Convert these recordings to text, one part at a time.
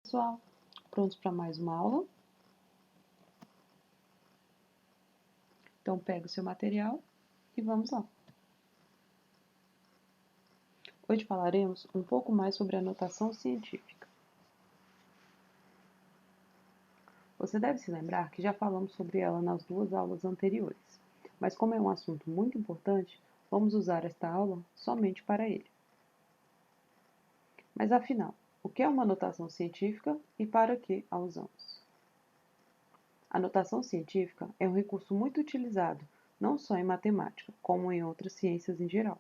Pessoal, prontos para mais uma aula? Então, pega o seu material e vamos lá. Hoje falaremos um pouco mais sobre a notação científica. Você deve se lembrar que já falamos sobre ela nas duas aulas anteriores, mas como é um assunto muito importante, vamos usar esta aula somente para ele. Mas afinal, o que é uma notação científica e para que a usamos? A notação científica é um recurso muito utilizado, não só em matemática, como em outras ciências em geral.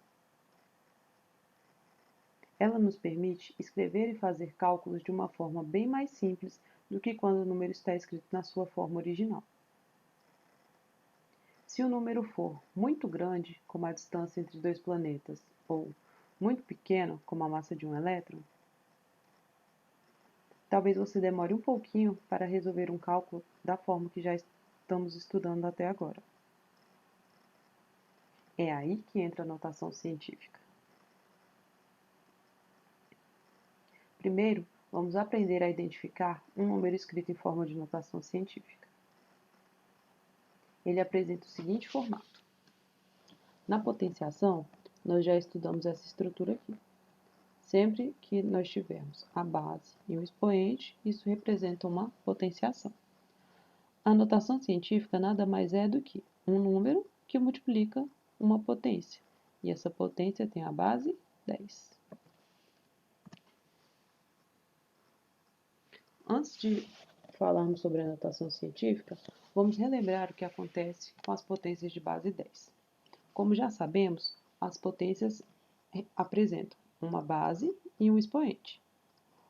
Ela nos permite escrever e fazer cálculos de uma forma bem mais simples do que quando o número está escrito na sua forma original. Se o número for muito grande, como a distância entre dois planetas, ou muito pequeno, como a massa de um elétron, talvez você demore um pouquinho para resolver um cálculo da forma que já estamos estudando até agora. É aí que entra a notação científica. Primeiro, vamos aprender a identificar um número escrito em forma de notação científica. Ele apresenta o seguinte formato. Na potenciação, nós já estudamos essa estrutura aqui. Sempre que nós tivermos a base e o expoente, isso representa uma potenciação. A notação científica nada mais é do que um número que multiplica uma potência. E essa potência tem a base 10. Antes de falarmos sobre a notação científica, vamos relembrar o que acontece com as potências de base 10. Como já sabemos, as potências apresentam uma base e um expoente.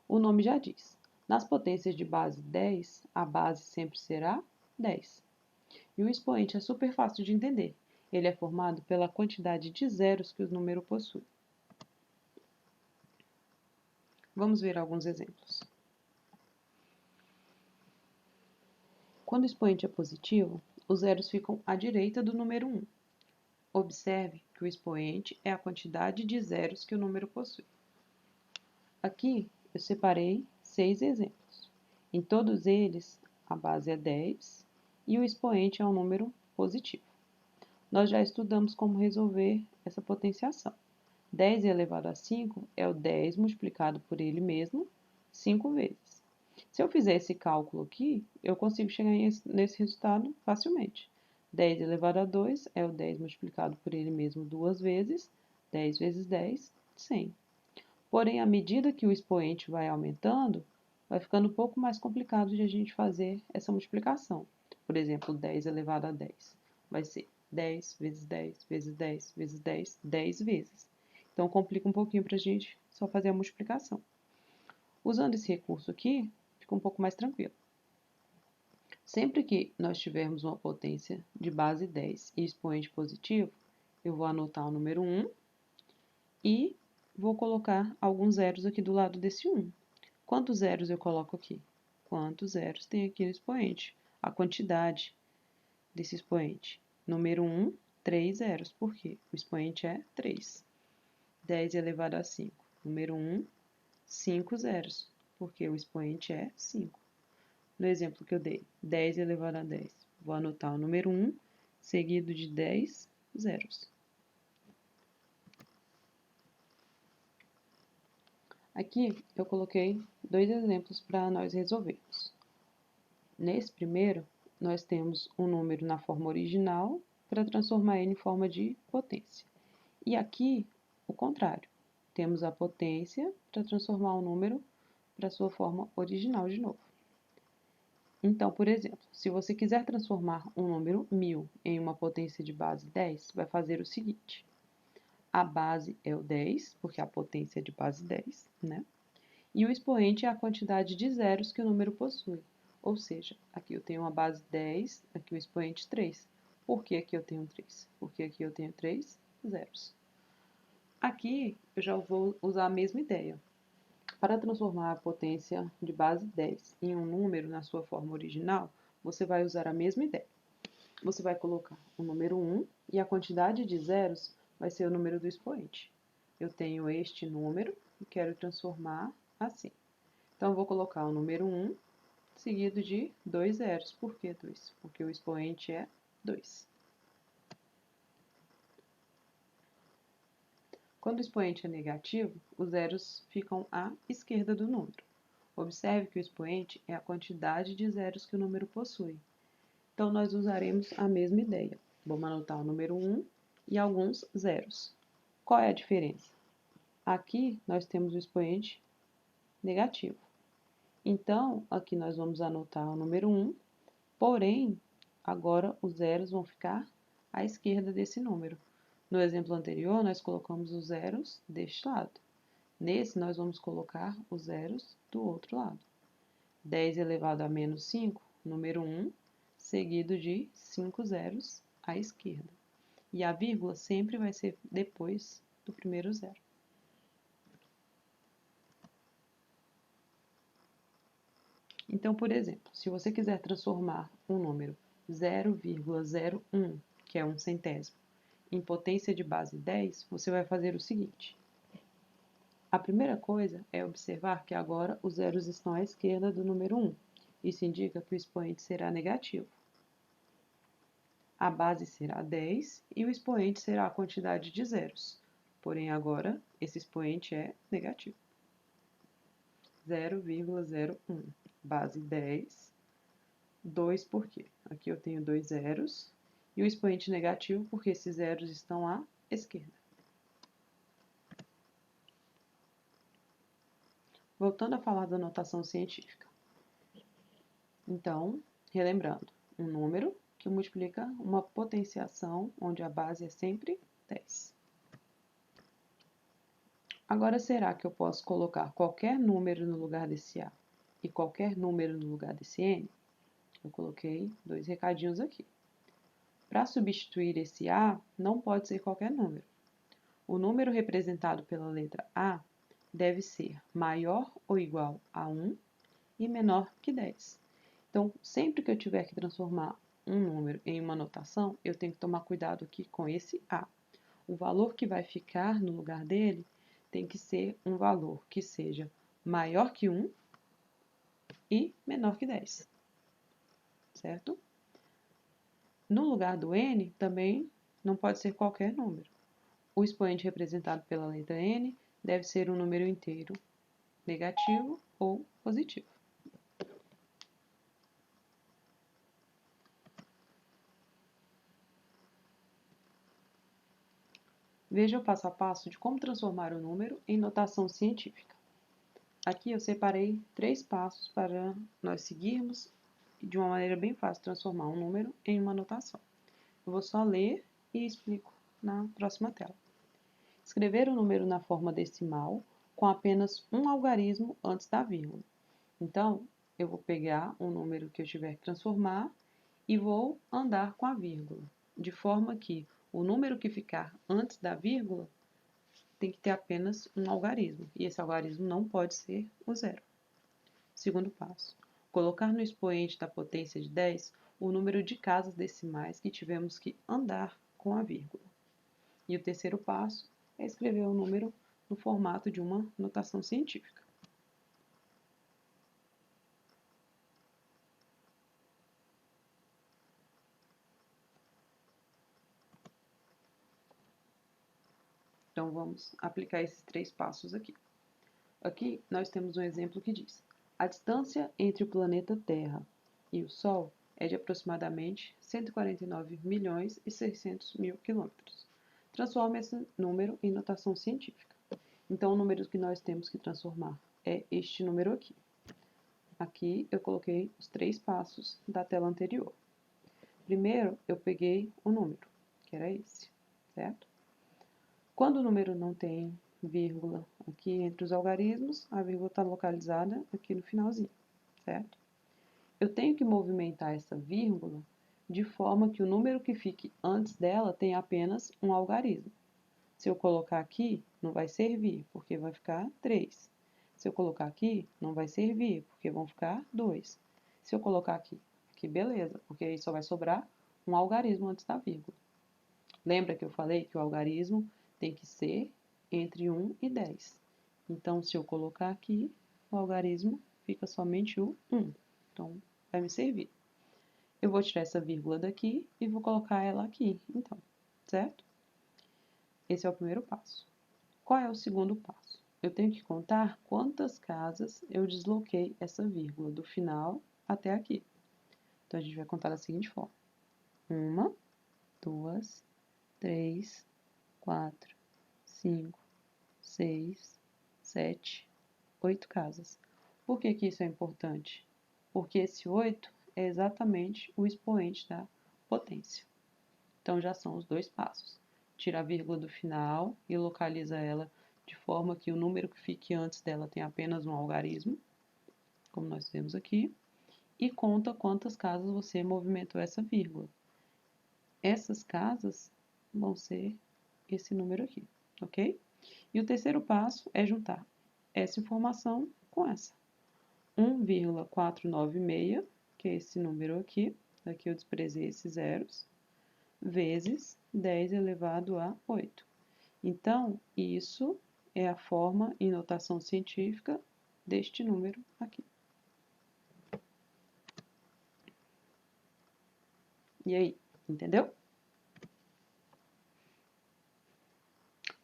O nome já diz. Nas potências de base 10, a base sempre será 10. E o expoente é super fácil de entender. Ele é formado pela quantidade de zeros que o número possui. Vamos ver alguns exemplos. Quando o expoente é positivo, os zeros ficam à direita do número 1. Observe que o expoente é a quantidade de zeros que o número possui. Aqui eu separei 6 exemplos. Em todos eles, a base é 10 e o expoente é um número positivo. Nós já estudamos como resolver essa potenciação. 10 elevado a 5 é o 10 multiplicado por ele mesmo 5 vezes. Se eu fizer esse cálculo aqui, eu consigo chegar nesse resultado facilmente. 10 elevado a 2 é o 10 multiplicado por ele mesmo 2 vezes. 10 vezes 10, 100. Porém, à medida que o expoente vai aumentando, vai ficando um pouco mais complicado de a gente fazer essa multiplicação. Por exemplo, 10 elevado a 10 vai ser 10 vezes 10 vezes 10 vezes 10, 10 vezes. Então, complica um pouquinho para a gente só fazer a multiplicação. Usando esse recurso aqui, fica um pouco mais tranquilo. Sempre que nós tivermos uma potência de base 10 e expoente positivo, eu vou anotar o número 1 e vou colocar alguns zeros aqui do lado desse 1. Quantos zeros eu coloco aqui? Quantos zeros tem aqui no expoente? A quantidade desse expoente. Número 1, 3 zeros. Por quê? O expoente é 3. 10 elevado a 5. Número 1, 5 zeros. Porque o expoente é 5. No exemplo que eu dei, 10 elevado a 10. Vou anotar o número 1, seguido de 10 zeros. Aqui eu coloquei 2 exemplos para nós resolvermos. Nesse primeiro, nós temos um número na forma original para transformar ele em forma de potência. E aqui, o contrário. Temos a potência para transformar o número para sua forma original de novo. Então, por exemplo, se você quiser transformar um número 1000 em uma potência de base 10, vai fazer o seguinte. A base é o 10, porque a potência é de base 10, né? E o expoente é a quantidade de zeros que o número possui. Ou seja, aqui eu tenho uma base 10, aqui o expoente 3. Por que aqui eu tenho 3? Porque aqui eu tenho 3 zeros. Aqui eu já vou usar a mesma ideia. Para transformar a potência de base 10 em um número na sua forma original, você vai usar a mesma ideia. Você vai colocar o número 1 e a quantidade de zeros vai ser o número do expoente. Eu tenho este número e quero transformar assim. Então, eu vou colocar o número 1 seguido de 2 zeros. Por que 2? Porque o expoente é 2. Quando o expoente é negativo, os zeros ficam à esquerda do número. Observe que o expoente é a quantidade de zeros que o número possui. Então, nós usaremos a mesma ideia. Vamos anotar o número 1 e alguns zeros. Qual é a diferença? Aqui, nós temos o expoente negativo. Então, aqui nós vamos anotar o número 1, porém, agora os zeros vão ficar à esquerda desse número. No exemplo anterior, nós colocamos os zeros deste lado. Nesse, nós vamos colocar os zeros do outro lado. 10 elevado a menos 5, número 1, seguido de 5 zeros à esquerda. E a vírgula sempre vai ser depois do primeiro zero. Então, por exemplo, se você quiser transformar um número 0,01, que é um centésimo, em potência de base 10, você vai fazer o seguinte. A primeira coisa é observar que agora os zeros estão à esquerda do número 1. Isso indica que o expoente será negativo. A base será 10 e o expoente será a quantidade de zeros. Porém, agora, esse expoente é negativo. 0,01. Base 10. 2 por quê? Aqui eu tenho 2 zeros. E o expoente negativo porque esses zeros estão à esquerda. Voltando a falar da notação científica. Então, relembrando, um número que multiplica uma potenciação onde a base é sempre 10. Agora, será que eu posso colocar qualquer número no lugar desse A e qualquer número no lugar desse N? Eu coloquei 2 recadinhos aqui. Para substituir esse A, não pode ser qualquer número. O número representado pela letra A deve ser maior ou igual a 1 e menor que 10. Então, sempre que eu tiver que transformar um número em uma notação, eu tenho que tomar cuidado aqui com esse A. O valor que vai ficar no lugar dele tem que ser um valor que seja maior que 1 e menor que 10. Certo? No lugar do N, também não pode ser qualquer número. O expoente representado pela letra N deve ser um número inteiro, negativo ou positivo. Veja o passo a passo de como transformar o número em notação científica. Aqui eu separei 3 passos para nós seguirmos de uma maneira bem fácil transformar um número em uma notação. Eu vou só ler e explico na próxima tela. Escrever o número na forma decimal com apenas um algarismo antes da vírgula. Então, eu vou pegar um número que eu tiver que transformar e vou andar com a vírgula, de forma que o número que ficar antes da vírgula tem que ter apenas um algarismo, e esse algarismo não pode ser o zero. Segundo passo, colocar no expoente da potência de 10 o número de casas decimais que tivemos que andar com a vírgula. E o terceiro passo é escrever o número no formato de uma notação científica. Então, vamos aplicar esses 3 passos aqui. Aqui, nós temos um exemplo que diz: a distância entre o planeta Terra e o Sol é de aproximadamente 149.600.000 quilômetros. Transforme esse número em notação científica. Então, o número que nós temos que transformar é este número aqui. Aqui, eu coloquei os 3 passos da tela anterior. Primeiro, eu peguei o número, que era esse, certo? Quando o número não tem vírgula aqui entre os algarismos, a vírgula está localizada aqui no finalzinho, certo? Eu tenho que movimentar essa vírgula de forma que o número que fique antes dela tenha apenas um algarismo. Se eu colocar aqui, não vai servir, porque vai ficar 3. Se eu colocar aqui, não vai servir, porque vão ficar 2. Se eu colocar aqui, beleza, porque aí só vai sobrar um algarismo antes da vírgula. Lembra que eu falei que o algarismo tem que ser entre 1 e 10. Então, se eu colocar aqui, o algarismo fica somente o 1. Então, vai me servir. Eu vou tirar essa vírgula daqui e vou colocar ela aqui, então, certo? Esse é o primeiro passo. Qual é o segundo passo? Eu tenho que contar quantas casas eu desloquei essa vírgula do final até aqui. Então, a gente vai contar da seguinte forma. 1, 2, 3, 4, 5, 6, 7, 8 casas. Por que que isso é importante? Porque esse 8 é exatamente o expoente da potência. Então, já são os dois passos. Tira a vírgula do final e localiza ela de forma que o número que fique antes dela tenha apenas um algarismo, como nós temos aqui, e conta quantas casas você movimentou essa vírgula. Essas casas vão ser esse número aqui, ok? E o terceiro passo é juntar essa informação com essa. 1,496, que é esse número aqui, aqui eu desprezei esses zeros, vezes 10 elevado a 8. Então, isso é a forma em notação científica deste número aqui. E aí, entendeu?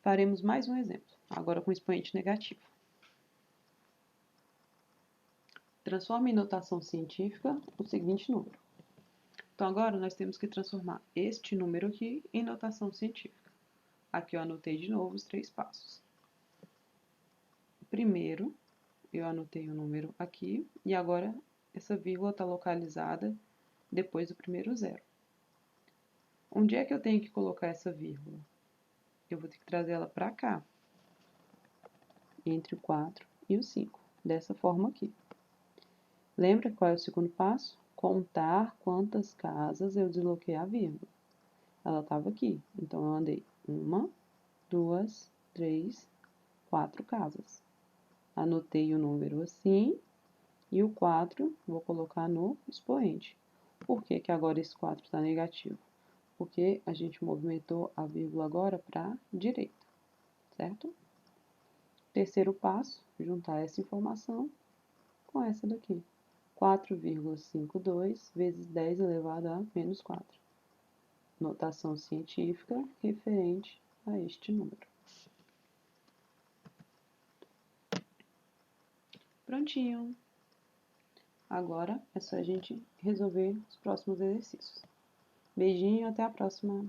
Faremos mais um exemplo, agora com expoente negativo. Transforme em notação científica o seguinte número. Então, agora nós temos que transformar este número aqui em notação científica. Aqui eu anotei de novo os 3 passos. Primeiro, eu anotei o número aqui, e agora essa vírgula está localizada depois do primeiro zero. Onde é que eu tenho que colocar essa vírgula? Eu vou ter que trazer ela para cá, entre o 4 e o 5, dessa forma aqui. Lembra qual é o segundo passo? Contar quantas casas eu desloquei a vírgula. Ela estava aqui, então eu andei 1, 2, 3, 4 casas. Anotei o número assim, e o 4 vou colocar no expoente. Por que que agora esse 4 está negativo? Porque a gente movimentou a vírgula agora para a direita, certo? Terceiro passo, juntar essa informação com essa daqui. 4,52 vezes 10 elevado a menos 4. Notação científica referente a este número. Prontinho! Agora é só a gente resolver os próximos exercícios. Beijinho, até a próxima!